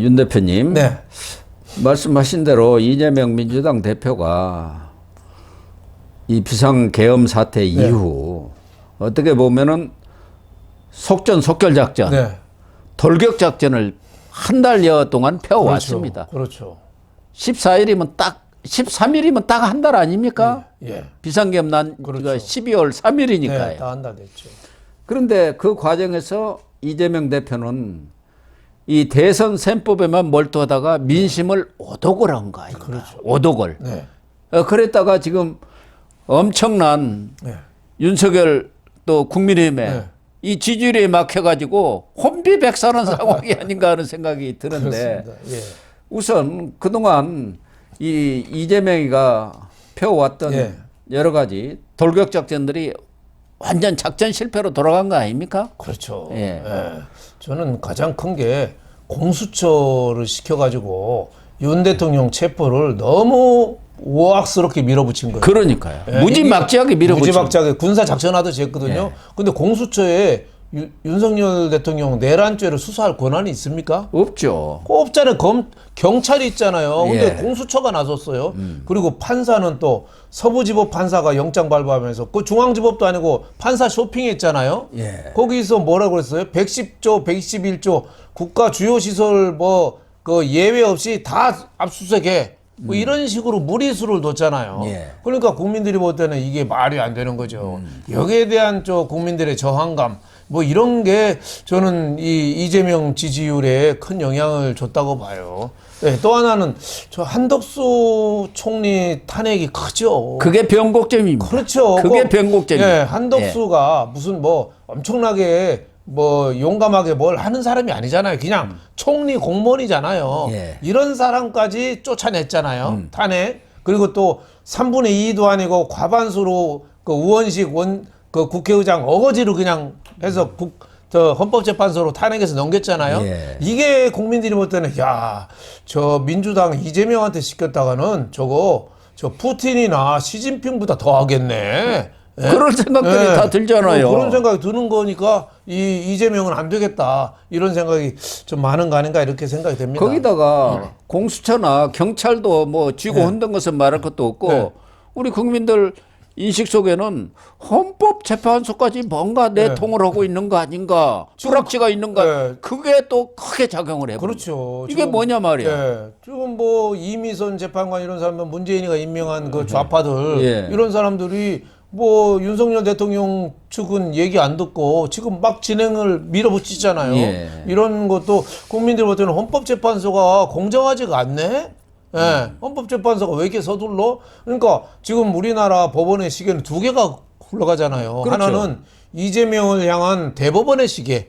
윤 대표님, 네. 말씀하신 대로 이재명 민주당 대표가 이 비상계엄 사태 이후 어떻게 보면은 속전속결 작전, 네. 돌격 작전을 한 달여 동안 펴왔습니다. 그렇죠. 14일이면 딱 13일이면 딱 한 달 아닙니까? 예. 비상계엄 난 그렇죠. 12월 3일이니까요. 네, 다 한 달 됐죠. 그런데 그 과정에서 이재명 대표는 이 대선 셈법에만 몰두하다가 민심을 오독을 한 거 아닙니까? 그렇죠. 오독을. 네. 그랬다가 지금 엄청난 네. 윤석열 또 국민의힘에 네. 이 지지율에 막혀가지고 혼비백산한 상황이 아닌가 하는 생각이 드는데 그렇습니다. 예. 우선 그동안 이 이재명이가 펴왔던 예. 여러 가지 돌격 작전들이 완전 작전 실패로 돌아간 거 아닙니까? 그렇죠. 예. 예. 저는 가장 큰 게 공수처를 시켜가지고 윤 대통령 체포를 너무 우악스럽게 밀어붙인 거예요. 그러니까요. 예, 무지막지하게 밀어붙인. 무지막지하게 군사 작전하듯이 했거든요. 근데 공수처에 윤석열 대통령 내란죄를 수사할 권한이 있습니까? 없죠. 없잖아요. 경찰이 있잖아요. 근데 예. 공수처가 나섰어요. 그리고 판사는 또 서부지법 판사가 영장 발부하면서 그 중앙지법도 아니고 판사 쇼핑했잖아요. 예. 거기서 뭐라고 그랬어요? 110조, 111조 국가 주요 시설 뭐 그 예외 없이 다 압수수색해. 뭐 이런 식으로 무리수를 뒀잖아요. 예. 그러니까 국민들이 볼 때는 이게 말이 안 되는 거죠. 여기에 대한 국민들의 저항감 뭐 이런 게 저는 이 이재명 지지율에 큰 영향을 줬다고 봐요. 네, 또 하나는 저 한덕수 총리 탄핵이 크죠. 그게 변곡점입니다. 그렇죠. 그게 변곡점이에요. 예, 한덕수가 무슨 뭐 엄청나게 뭐 용감하게 뭘 하는 사람이 아니잖아요. 그냥 총리 공무원이잖아요. 예. 이런 사람까지 쫓아냈잖아요. 탄핵. 그리고 또 3분의 2도 아니고 과반수로 그 우원식 그 국회의장 어거지로 그냥 해서 저 헌법재판소로 탄핵해서 넘겼잖아요. 예. 이게 국민들이 볼 때는 야, 저 민주당 이재명한테 시켰다가는 저 푸틴이나 시진핑보다 더 하겠네. 예? 그런 생각들이 예. 다 들잖아요. 그런 생각이 드는 거니까 이재명은 안 되겠다. 이런 생각이 좀 많은 거 아닌가 이렇게 생각이 됩니다. 거기다가 공수처나 경찰도 뭐 쥐고 흔든 것은 말할 것도 없고 네. 우리 국민들 인식 속에는 헌법재판소까지 뭔가 내통을 하고 있는 거 아닌가, 불확지가 있는가, 네. 그게 또 크게 작용을 해버려요. 그렇죠. 이게 뭐냐 말이야. 예. 지금 뭐 이미선 재판관 이런 사람은 문재인이가 임명한 그 좌파들 예. 이런 사람들이 뭐 윤석열 대통령 측은 얘기 안 듣고 지금 막 진행을 밀어붙이잖아요. 예. 이런 것도 국민들 볼 때는 헌법재판소가 공정하지가 않네. 예. 헌법재판소가 왜 이렇게 서둘러? 그러니까 지금 우리나라 법원의 시계는 두 개가 흘러가잖아요. 그렇죠. 하나는 이재명을 향한 대법원의 시계.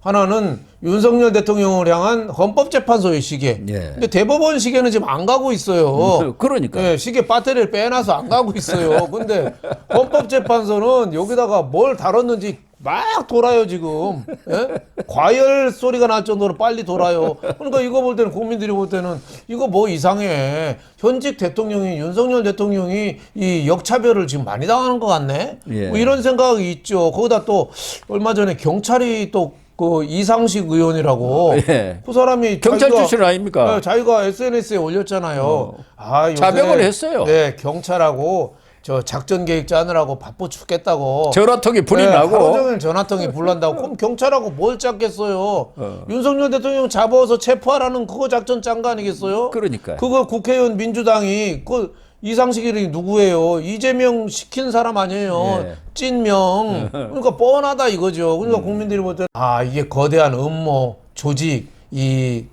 하나는 윤석열 대통령을 향한 헌법재판소의 시계. 예. 근데 대법원 시계는 지금 안 가고 있어요. 그러니까. 예, 시계 배터리를 빼놔서 안 가고 있어요. 근데 헌법재판소는 여기다가 뭘 다뤘는지 막 돌아요, 지금. 예? 과열 소리가 날 정도로 빨리 돌아요. 그러니까 이거 볼 때는 국민들이 볼 때는 이거 뭐 이상해. 현직 대통령이 윤석열 대통령이 이 역차별을 지금 많이 당하는 것 같네. 예. 뭐 이런 생각이 있죠. 거기다 또 얼마 전에 경찰이 또 그 이상식 의원이라고 예. 그 사람이 경찰 자기가- 출신 아닙니까? 네, 자기가 SNS에 올렸잖아요. 아, 요새 자백을 했어요. 네, 경찰하고 저 작전 계획 짜느라고 바빠 죽겠다고. 전화통이 불이 네, 나고. 하루 종일 전화통이 불난다고. 그럼 경찰하고 뭘 짰겠어요? 윤석열 대통령 잡아서 체포하라는 그거 작전 짠 거 아니겠어요? 그러니까요. 그거 국회의원 민주당이 그 이상식이 누구예요? 이재명 시킨 사람 아니에요? 예. 찐명. 그러니까 뻔하다 이거죠. 그러니까 국민들이 볼 때는 아, 이게 거대한 음모, 조직, 이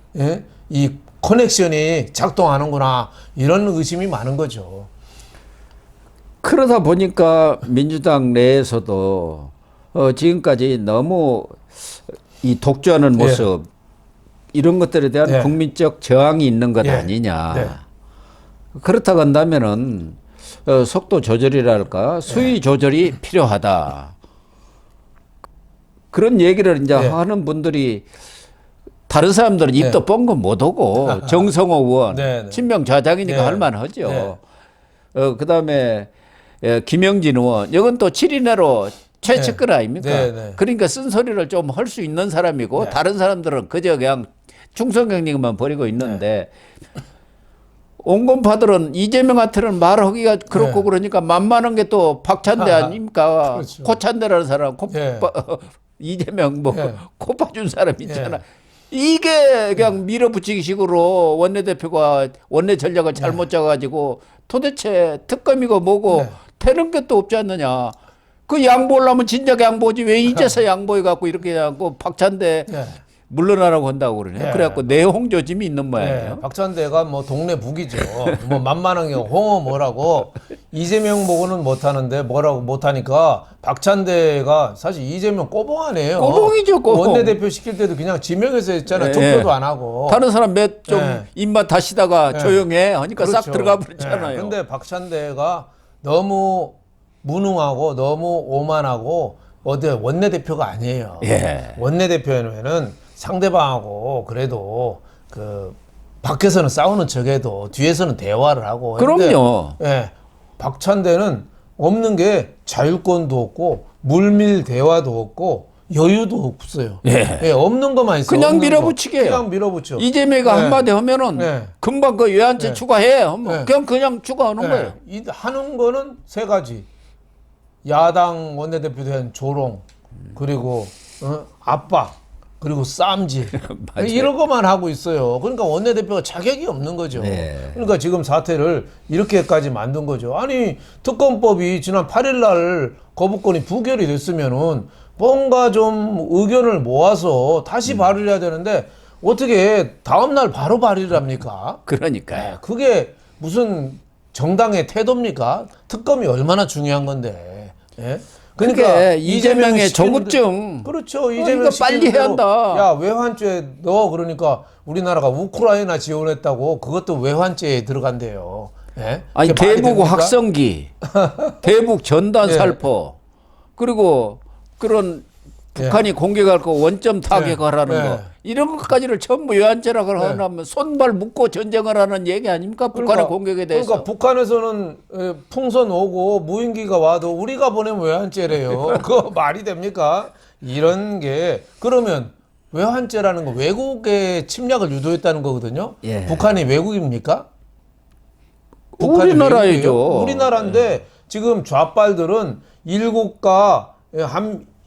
커넥션이 작동하는구나. 이런 의심이 많은 거죠. 그러다 보니까 민주당 내에서도 지금까지 너무 이 독주하는 모습 이런 것들에 대한 예. 국민적 저항이 있는 것 예. 아니냐. 네. 그렇다고 한다면은 속도 조절이랄까 수위 조절이 필요하다. 그런 얘기를 이제 네. 하는 분들이 다른 사람들은 입도 뻥긋 못 오고 정성호 의원 네, 네. 친명 좌장이니까 네. 할 만하죠. 네. 그다음에 김영진 의원 이건 또 7인 내로 최측근 아닙니까? 네, 네. 그러니까 쓴소리를 좀 할 수 있는 사람이고 다른 사람들은 그저 그냥 충성경리만 벌이고 있는데 온건파들은 이재명한테는 말하기가 그렇고 네. 그러니까 만만한 게 또 박찬대 아닙니까? 그렇죠. 고찬대라는 사람, 예. 이재명 뭐 예. 코 파준 사람 있잖아. 예. 이게 그냥 밀어붙이기 식으로 원내대표가 원내 전략을 잘못 짜가지고 도대체 특검이고 뭐고 네. 되는 게 또 없지 않느냐. 그 양보하려면 진작 양보지 왜 이제서 양보해갖고 이렇게 하고 박찬대 예. 물러나라고 한다고 그러네. 예. 그래갖고 내홍 조짐이 있는 모양이에요. 네, 박찬대가 뭐 동네 북이죠. 뭐 만만한 게 홍어 뭐라고 이재명 보고는 못하는데 뭐라고 못하니까 박찬대가 사실 이재명 꼬봉하네요. 꼬봉이죠, 꼬봉. 원내대표 시킬 때도 그냥 지명해서 했잖아요. 예. 투표도 안 하고. 다른 사람 몇 좀 예. 입맛 다시다가 예. 조용해 하니까 싹 그렇죠. 들어가 버렸잖아요. 예. 근데 박찬대가 너무 무능하고 너무 오만하고 어디 원내대표가 아니에요. 예. 원내대표에는 상대방하고 그래도 그 밖에서는 싸우는 척해도 뒤에서는 대화를 하고. 그럼요. 했는데, 예, 박찬대는 없는 게 자율권도 없고 물밀 대화도 없고 여유도 없어요. 예. 없는 것만 있어요. 그냥 없는 밀어붙이게요. 거. 그냥 밀어붙여. 이재명이가 네. 한마디 하면은 네. 금방 그 외환채 네. 추가해. 하면 네. 그냥 추가하는 거예요. 하는 거는 세 가지. 야당 원내대표에 대한 조롱, 그리고 압박, 그리고 쌈질 맞아요. 이런 것만 하고 있어요. 그러니까 원내대표가 자격이 없는 거죠. 네. 그러니까 지금 사태를 이렇게까지 만든 거죠. 아니 특검법이 지난 8일 날 거부권이 부결이 됐으면은 뭔가 좀 의견을 모아서 다시 발의해야 되는데 어떻게 다음 날 바로 발의를 합니까? 그러니까요. 그게 무슨 정당의 태도입니까? 특검이 얼마나 중요한 건데. 예? 그러니까 이재명의 시키는 조급증. 그렇죠. 그러니까 이재명 빨리 시키는 해야 대로, 한다. 야 외환죄 너 그러니까 우리나라가 우크라이나 지원했다고 그것도 외환죄에 들어간대요. 예? 아니 그게 말이 대북 됩니까? 확성기, 대북 전단 예. 살포, 그리고 그런 북한이 공격할 거 원점 타격하라는 예. 거 이런 것까지를 전부 외환죄라고 하면 손발 묶고 전쟁을 하는 얘기 아닙니까? 북한의 공격에 대해서. 그러니까 북한에서는 풍선 오고 무인기가 와도 우리가 보내면 외환죄래요. 그거 말이 됩니까? 이런 게 그러면 외환죄라는 거 외국의 침략을 유도했다는 거거든요. 예. 북한이 외국입니까? 우리나라이죠. 외국이에요. 우리나라인데 지금 좌빨들은 일국가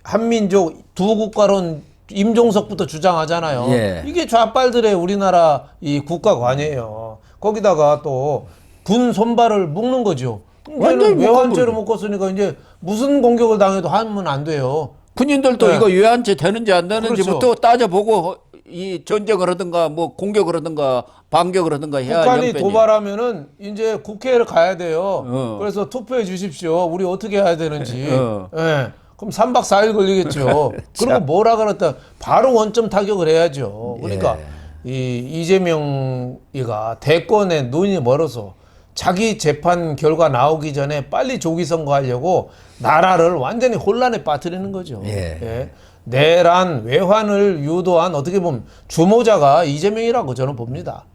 한민족 두 국가론 임종석부터 주장하잖아요. 예. 이게 좌빨들의 우리나라 이 국가관이에요. 거기다가 또 군 손발을 묶는 거죠. 완전히 이제는 외환죄로 묶어버리죠. 묶었으니까 이제 무슨 공격을 당해도 하면 안 돼요. 군인들도 네. 이거 외환죄 되는지 안 되는지부터 그렇죠. 따져보고 이 전쟁을 하든가 뭐 공격을 하든가 반격을 하든가 해야 북한이 형편이. 도발하면은 이제 국회를 가야 돼요. 어. 그래서 투표해 주십시오. 우리 어떻게 해야 되는지. 어. 예. 그럼 3박 4일 걸리겠죠. 그리고 뭐라 그랬다 바로 원점 타격을 해야죠. 그러니까 예. 이 이재명이가 대권에 눈이 멀어서 자기 재판 결과 나오기 전에 빨리 조기 선거하려고 나라를 완전히 혼란에 빠뜨리는 거죠. 예. 내란 외환을 유도한 어떻게 보면 주모자가 이재명이라고 저는 봅니다.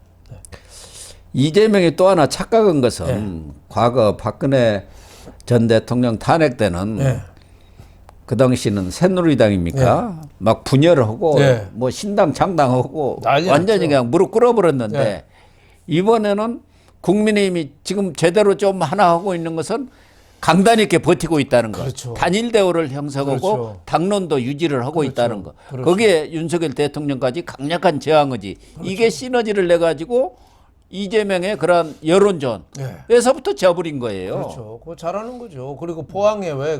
이재명이 또 하나 착각한 것은 예. 과거 박근혜 전 대통령 탄핵 때는 예. 그 당시는 새누리당입니까? 막 분열을 하고 예. 뭐 신당 창당하고 난리 완전히 났죠. 그냥 무릎 꿇어버렸는데 예. 이번에는 국민의힘이 지금 제대로 좀 하나 하고 있는 것은 강단 있게 버티고 있다는 거. 그렇죠. 단일 대우를 형성하고 그렇죠. 당론도 유지를 하고 그렇죠. 있다는 거. 그렇죠. 거기에 윤석열 대통령까지 강력한 저항의지. 이게 시너지를 내 가지고 이재명의 그러한 여론전에서부터 져버린 거예요. 그렇죠. 그거 잘하는 거죠. 그리고 포항에 왜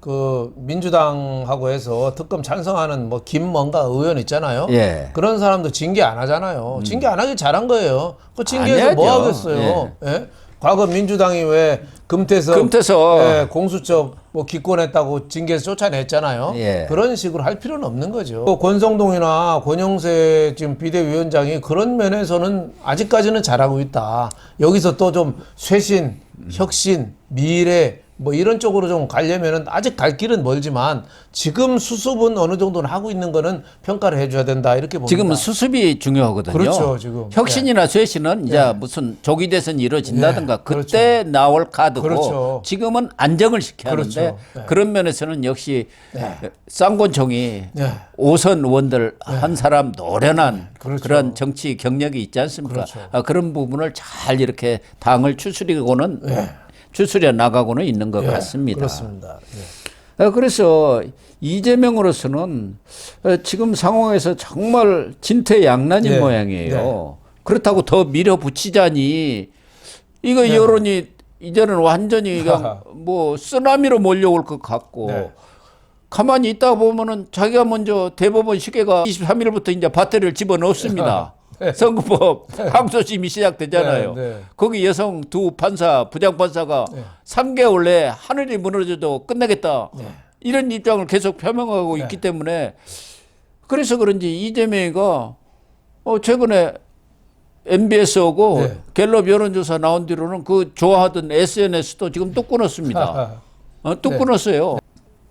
그 민주당하고 해서 특검 찬성하는 뭐 김뭔가 의원 있잖아요. 예. 그런 사람도 징계 안 하잖아요. 징계 안 하기 잘한 거예요. 그 징계해서 안 뭐 해야죠. 하겠어요. 예? 과거 민주당이 왜 금태섭 금태섭. 공수처 뭐 기권했다고 징계해서 쫓아냈잖아요. 예. 그런 식으로 할 필요는 없는 거죠. 또 권성동이나 권영세 지금 비대위원장이 그런 면에서는 아직까지는 잘하고 있다. 여기서 또 좀 쇄신, 혁신, 미래 뭐 이런 쪽으로 좀 가려면은 아직 갈 길은 멀지만 지금 수습은 어느 정도는 하고 있는 거는 평가를 해줘야 된다 이렇게 봅니다. 지금은 수습이 중요하거든요. 그렇죠, 지금. 혁신이나 쇄신은 이제 무슨 조기 대선이 이루어진다든가 그때 나올 카드고 그렇죠. 지금은 안정을 시켜야 하는데 그렇죠. 그런 면에서는 역시 쌍권총이 네. 5선 의원들 한 사람 노련한 그렇죠. 그런 정치 경력이 있지 않습니까? 그렇죠. 그런 부분을 잘 이렇게 당을 추스리고는 추스려 나가고는 있는 것 같습니다. 그렇습니다. 그래서 이재명으로서는 지금 상황에서 정말 진퇴양난인 모양이에요. 그렇다고 더 밀어붙이자니 이거 여론이 이제는 완전히 그냥 뭐 쓰나미로 몰려올 것 같고 가만히 있다 보면은 자기가 먼저 대법원 시계가 23일부터 이제 배터리를 집어넣습니다. 선거법 항소심이 시작되잖아요. 거기 여성 두 판사, 부장판사가 3개월 내에 하늘이 무너져도 끝내겠다. 이런 입장을 계속 표명하고 있기 때문에 그래서 그런지 이재명이가 최근에 MBS하고 갤럽 여론조사 나온 뒤로는 그 좋아하던 SNS도 지금 또 끊었습니다. 또 끊었어요.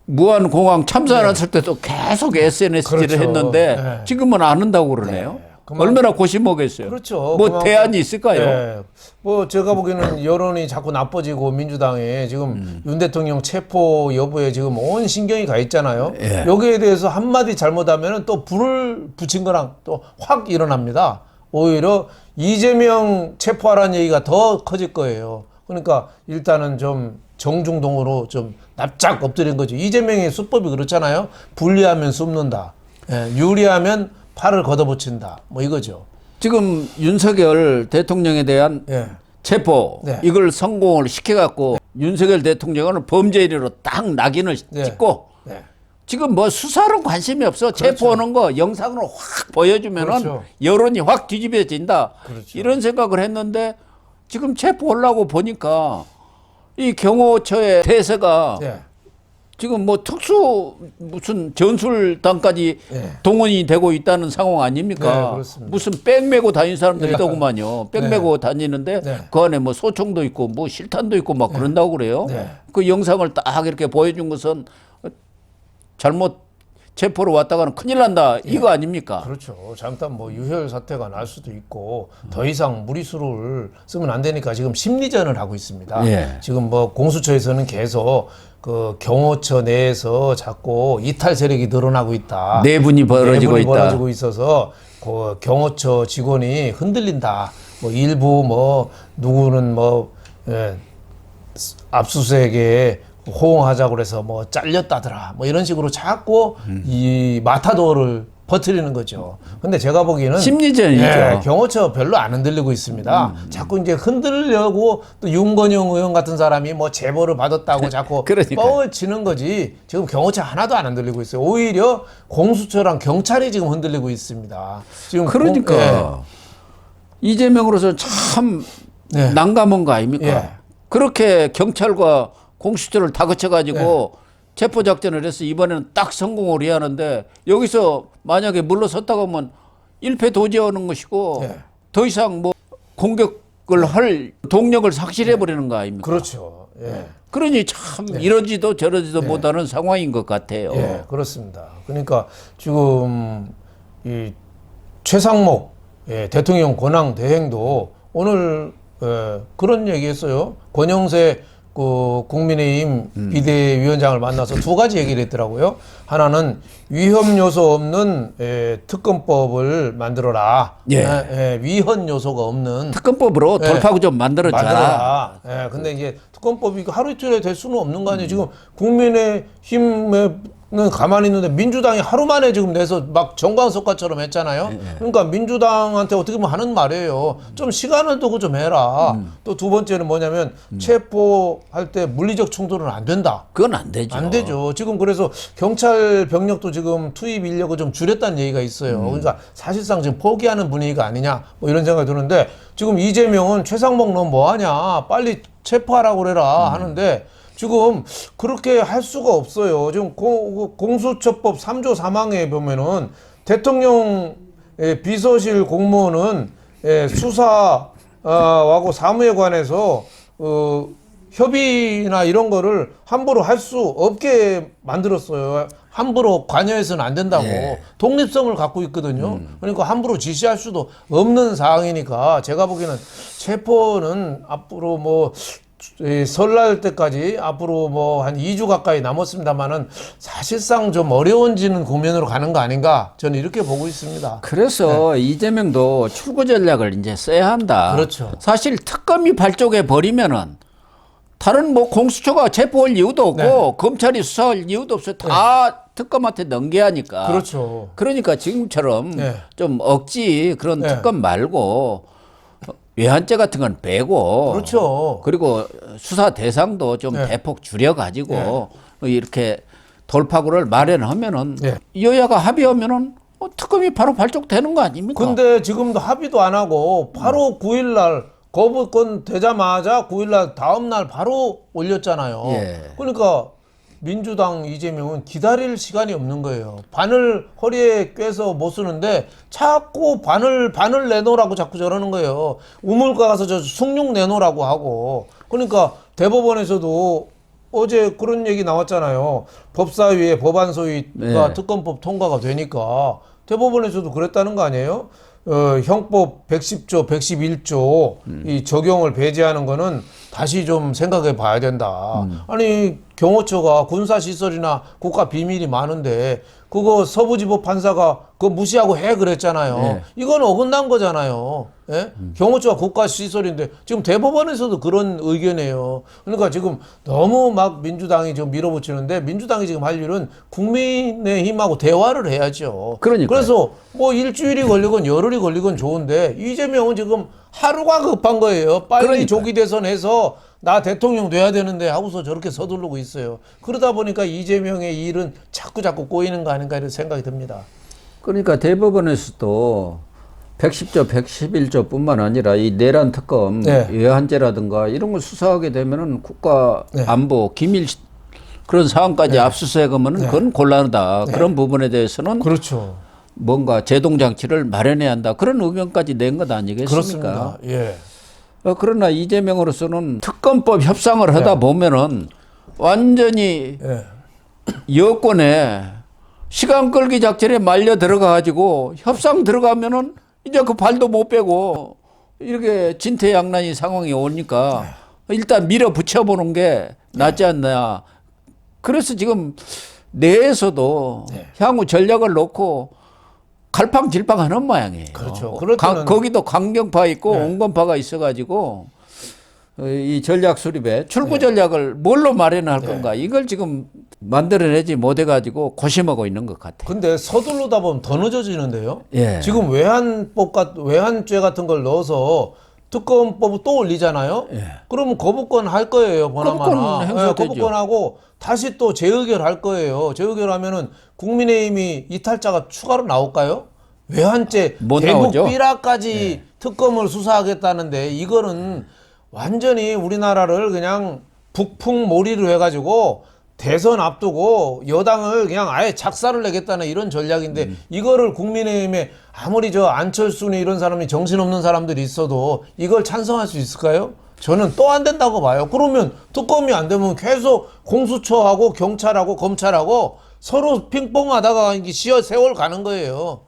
무한공항 참사 났을 때도 계속 SNS질을 그렇죠. 했는데 지금은 안 한다고 그러네요. 얼마나 고심먹겠어요. 그렇죠. 뭐 대안이 있을까요? 뭐 제가 보기에는 여론이 자꾸 나빠지고 민주당에 지금 윤 대통령 체포 여부에 지금 온 신경이 가 있잖아요. 여기에 대해서 한마디 잘못하면 또 불을 붙인 거랑 또 확 일어납니다. 오히려 이재명 체포하라는 얘기가 더 커질 거예요. 그러니까 일단은 좀 정중동으로 좀 납작 엎드린 거죠. 이재명의 수법이 그렇잖아요. 불리하면 숨는다. 유리하면 팔을 걷어붙인다. 뭐 이거죠. 지금 윤석열 대통령에 대한 체포 이걸 성공을 시켜갖고 윤석열 대통령은 범죄인으로 딱 낙인을 찍고 지금 뭐 수사는 관심이 없어. 체포하는 거 영상으로 확 보여주면은 여론이 확 뒤집어진다. 이런 생각을 했는데 지금 체포하려고 보니까 이 경호처의 대세가 지금 뭐 특수 무슨 전술단까지 동원이 되고 있다는 상황 아닙니까? 무슨 백 메고 다니는 사람들이 있더구만요. 백 메고 다니는데 그 안에 뭐 소총도 있고 뭐 실탄도 있고 막 그런다고 그래요. 그 영상을 딱 이렇게 보여준 것은 잘못 체포로 왔다가는 큰일 난다 이거 아닙니까? 그렇죠. 잘못하면 뭐 유혈 사태가 날 수도 있고 더 이상 무리수를 쓰면 안 되니까 지금 심리전을 하고 있습니다. 지금 뭐 공수처에서는 계속 그 경호처 내에서 자꾸 이탈 세력이 늘어나고 있다. 내분이 벌어지고 있다. 벌어지고 있어서 그 경호처 직원이 흔들린다. 뭐 일부 뭐 누구는 뭐 압수수색에 호응하자고 그래서 뭐 잘렸다더라 뭐 이런 식으로 자꾸 이 마타도를 퍼뜨리는 거죠. 근데 제가 보기에는 심리전이죠. 경호처 별로 안 흔들리고 있습니다. 자꾸 이제 흔들려고 또 윤건영 의원 같은 사람이 뭐 제보를 받았다고 자꾸 뻥을 치는 거지. 지금 경호처 하나도 안 흔들리고 있어요. 오히려 공수처랑 경찰이 지금 흔들리고 있습니다. 지금 그러니까 이재명으로서 참 난감한 거 아닙니까? 그렇게 경찰과 공수처를 다 거쳐가지고 체포작전을 해서 이번에는 딱 성공을 해야 하는데 여기서 만약에 물러섰다고 하면 일패도지하는 것이고 더 이상 뭐 공격을 할 동력을 상실해버리는 거 아닙니까? 그렇죠. 그러니 참 이러지도 저러지도 못하는 상황인 것 같아요. 그렇습니다. 그러니까 지금 이 최상목 대통령 권한 대행도 오늘 그런 얘기했어요. 권영세 그 국민의힘 비대위원장을 만나서 두 가지 얘기를 했더라고요. 하나는 위험 요소 없는 특검법을 만들어라. 위헌 요소가 없는 특검법으로 돌파구 좀 만들어라. 근데 이제 특검법이 하루 이틀에 될 수는 없는 거 아니에요. 지금 국민의힘에 는 가만히 있는데 민주당이 하루 만에 지금 내서 막 정광석과처럼 했잖아요. 그러니까 민주당한테 어떻게 보면 하는 말이에요. 좀 시간을 두고 좀 해라. 또 두 번째는 뭐냐면 체포할 때 물리적 충돌은 안 된다. 그건 안 되죠. 안 되죠. 지금 그래서 경찰 병력도 지금 투입 인력을 좀 줄였다는 얘기가 있어요. 그러니까 사실상 지금 포기하는 분위기가 아니냐 뭐 이런 생각이 드는데 지금 이재명은 최상목 너 뭐하냐 빨리 체포하라고 그래라 하는데 지금 그렇게 할 수가 없어요. 지금 공수처법 3조 3항에 보면은 대통령 비서실 공무원은 수사하고 사무에 관해서 협의나 이런 거를 함부로 할 수 없게 만들었어요. 함부로 관여해서는 안 된다고. 독립성을 갖고 있거든요. 그러니까 함부로 지시할 수도 없는 상황이니까 제가 보기에는 체포는 앞으로 뭐 설날 때까지 앞으로 뭐 한 2주 가까이 남았습니다만은 사실상 좀 어려워지는 국면으로 가는 거 아닌가 저는 이렇게 보고 있습니다. 그래서 이재명도 출구 전략을 이제 써야 한다. 그렇죠. 사실 특검이 발족해 버리면은 다른 뭐 공수처가 체포할 이유도 없고 검찰이 수사할 이유도 없어요. 다 특검한테 넘겨야 하니까. 그렇죠. 그러니까 지금처럼 좀 억지 그런 특검 말고 외환죄 같은 건 빼고. 그렇죠. 그리고 수사 대상도 좀 대폭 줄여가지고 이렇게 돌파구를 마련하면은 여야가 합의하면은 특검이 바로 발족되는 거 아닙니까? 근데 지금도 합의도 안 하고 바로 9일 날 거부권 되자마자 9일 날 다음 날 바로 올렸잖아요. 그러니까 민주당 이재명은 기다릴 시간이 없는 거예요. 바늘 허리에 꿰서 못 쓰는데 자꾸 바늘 내놓으라고 자꾸 저러는 거예요. 우물가 가서 저 숭늉 내놓으라고 하고. 그러니까 대법원에서도 어제 그런 얘기 나왔잖아요. 법사위에 법안 소위가 특검법 통과가 되니까 대법원에서도 그랬다는 거 아니에요? 형법 110조, 111조 이 적용을 배제하는 거는 다시 좀 생각해 봐야 된다. 아니 경호처가 군사시설이나 국가 비밀이 많은데 그거 서부지법 판사가 그거 무시하고 해 그랬잖아요. 이건 어긋난 거잖아요. 경호처가 국가시설인데 지금 대법원에서도 그런 의견이에요. 그러니까 지금 너무 막 민주당이 지금 밀어붙이는데 민주당이 지금 할 일은 국민의힘하고 대화를 해야죠. 그러니까요. 그래서 뭐 일주일이 걸리건 열흘이 걸리건 좋은데 이재명은 지금 하루가 급한 거예요. 빨리 조기 대선해서 나 대통령 돼야 되는데 하고서 저렇게 서두르고 있어요. 그러다 보니까 이재명의 일은 자꾸 꼬이는 거 아닌가 이런 생각이 듭니다. 그러니까 대법원에서도 110조, 111조 뿐만 아니라 이 내란 특검, 외환죄라든가 이런 걸 수사하게 되면은 국가 안보, 기밀 그런 사안까지 압수수색하면은 그건 곤란하다. 그런 부분에 대해서는 그렇죠. 뭔가 제동장치를 마련해야 한다. 그런 의견까지 낸 것 아니겠습니까? 그렇습니다. 그러나 이재명으로서는 특검법 협상을 하다 보면은 완전히 여권에 시간 끌기 작전에 말려 들어가 가지고 협상 들어가면은 이제 그 발도 못 빼고 이렇게 진퇴양난이 상황이 오니까 일단 밀어붙여 보는 게 낫지 않나. 그래서 지금 내에서도 향후 전략을 놓고 갈팡질팡하는 모양이에요. 그렇죠. 거기도 강경파 있고 온건파가 있어가지고 이 전략 수립에 출구 전략을 뭘로 마련할 건가 이걸 지금 만들어내지 못해가지고 고심하고 있는 것 같아요. 근데 서둘러다 보면 더 늦어지는데요. 지금 외환죄 같은 걸 넣어서 특검법을 또 올리잖아요. 그러면 거부권 할 거예요. 보나마나. 거부권하고 다시 또 재의결할 거예요. 재의결하면은 국민의힘이 이탈자가 추가로 나올까요? 외환죄 대북 비라까지 특검을 수사하겠다는데 이거는 완전히 우리나라를 그냥 북풍몰이로 해가지고 대선 앞두고 여당을 그냥 아예 작살을 내겠다는 이런 전략인데 이거를 국민의힘에 아무리 저 안철수니 이런 사람이 정신없는 사람들이 있어도 이걸 찬성할 수 있을까요? 저는 또 안 된다고 봐요. 그러면 특검이 안 되면 계속 공수처하고 경찰하고 검찰하고 서로 핑퐁하다가 이게 세월 가는 거예요.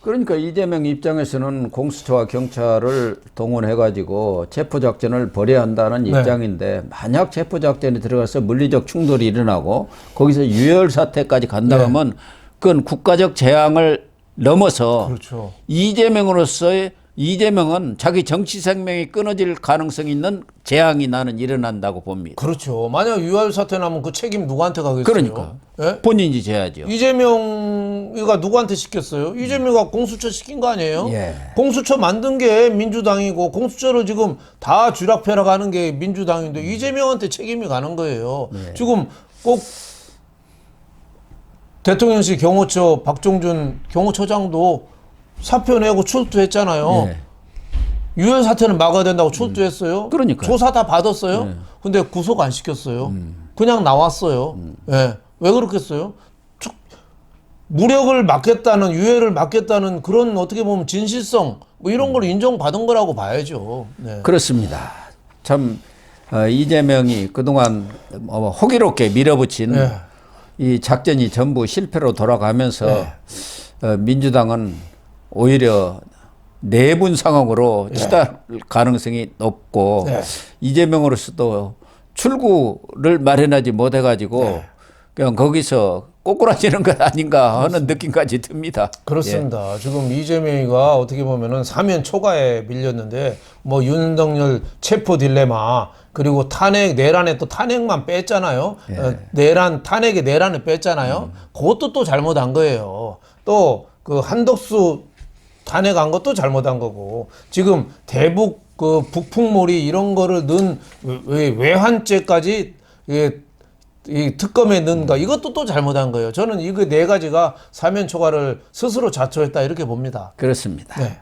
그러니까 이재명 입장에서는 공수처와 경찰을 동원해가지고 체포작전을 벌여야 한다는 입장인데 만약 체포작전에 들어가서 물리적 충돌이 일어나고 거기서 유혈 사태까지 간다 하면 그건 국가적 재앙을 넘어서 이재명은 자기 정치 생명이 끊어질 가능성이 있는 재앙이 나는 일어난다고 봅니다. 그렇죠. 만약 유혈 사태 나면 그 책임 누구한테 가겠어요? 그러니까 본인이 져야죠. 이재명이가 누구한테 시켰어요? 이재명이가 공수처 시킨 거 아니에요? 공수처 만든 게 민주당이고 공수처를 지금 다 쥐락펴락하는 게 민주당인데 이재명한테 책임이 가는 거예요. 지금 꼭 대통령실 경호처 박종준 경호처장도 사표 내고 출두했잖아요. 유혈 사태는 막아야 된다고 출두했어요. 그러니까 조사 다 받았어요. 근데 구속 안 시켰어요. 그냥 나왔어요. 왜 그렇겠어요? 무력을 막겠다는 유혈을 막겠다는 그런 어떻게 보면 진실성 뭐 이런 걸 인정받은 거라고 봐야죠. 그렇습니다. 참 이재명이 그동안 호기롭게 밀어붙인 네. 이 작전이 전부 실패로 돌아가면서 민주당은 오히려 내분 상황으로 치달 가능성이 높고 이재명으로서도 출구를 마련하지 못해가지고 그냥 거기서 꼬꾸라지는 것 아닌가 하는 느낌까지 듭니다. 그렇습니다. 지금 이재명이가 어떻게 보면은 사면 초과에 밀렸는데 뭐 윤석열 체포 딜레마 그리고 탄핵 내란에 또 탄핵만 뺐잖아요. 내란 탄핵의 내란을 뺐잖아요. 그것도 또 잘못한 거예요. 또 그 한덕수 탄핵한 것도 잘못한 거고 지금 대북 그 북풍몰이 이런 거를 넣은 외환죄까지 이 특검에 넣은가 이것도 또 잘못한 거예요. 저는 이거 네 가지가 사면 초과를 스스로 자초했다 이렇게 봅니다. 그렇습니다. 네.